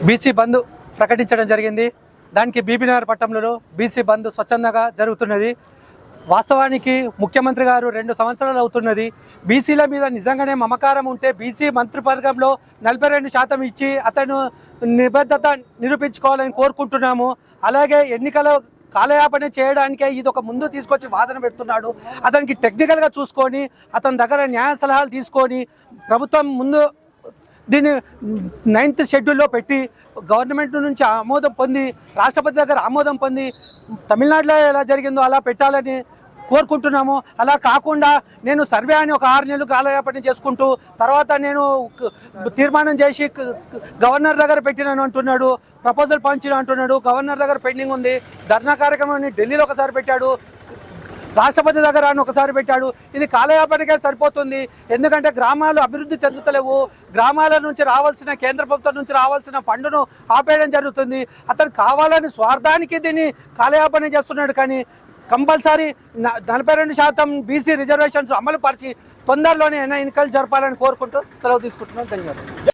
BC బంద్ ప్రకటించడం జరిగింది. దానికి బీబీనగర్ పట్టణంలో బీసీ బంద్ స్వచ్ఛందంగా జరుగుతున్నది. వాస్తవానికి ముఖ్యమంత్రి గారు 2 సంవత్సరాలు అవుతున్నది. బీసీల మీద నిజంగానే మమకారం ఉంటే బీసీ మంత్రివర్గంలో 42% ఇచ్చి అతను నిబద్ధత నిరూపించుకోవాలని కోరుకుంటున్నాము. అలాగే ఎన్నికల కాలయాపన చేయడానికే ఇది ఒక ముందు తీసుకొచ్చి వాదన పెడుతున్నాడు. అతనికి టెక్నికల్గా చూసుకొని అతని దగ్గర న్యాయ సలహాలు తీసుకొని ప్రభుత్వం ముందు దీన్ని 9th షెడ్యూల్లో పెట్టి గవర్నమెంట్ నుంచి ఆమోదం పొంది రాష్ట్రపతి దగ్గర ఆమోదం పొంది తమిళనాడులో ఎలా జరిగిందో అలా పెట్టాలని కోరుకుంటున్నాము. అలా కాకుండా నేను సర్వే అని ఒక 6 నెలలు కాలయాపన చేసుకుంటూ తర్వాత నేను తీర్మానం చేసి గవర్నర్ దగ్గర పెట్టినాను అంటున్నాడు, ప్రపోజల్ పంచిన అంటున్నాడు. గవర్నర్ దగ్గర పెండింగ్ ఉంది. ధర్నా కార్యక్రమాన్ని ఢిల్లీలో ఒకసారి పెట్టాడు, రాష్ట్రపతి దగ్గర ఒకసారి పెట్టాడు. ఇది కాలయాపనకే సరిపోతుంది. ఎందుకంటే గ్రామాలు అభివృద్ధి చెందుతలేవు. గ్రామాల నుంచి రావాల్సిన కేంద్ర ప్రభుత్వం నుంచి రావాల్సిన ఫండ్ను ఆపేయడం జరుగుతుంది. అతను కావాలని స్వార్థానికి దీన్ని కాలయాపన చేస్తున్నాడు. కానీ కంపల్సరీ 42% బీసీ రిజర్వేషన్స్ అమలు పరిచి తొందరలోనే ఎన్నికలు జరపాలని కోరుకుంటూ సెలవు తీసుకుంటున్నాను. ధన్యవాదాలు.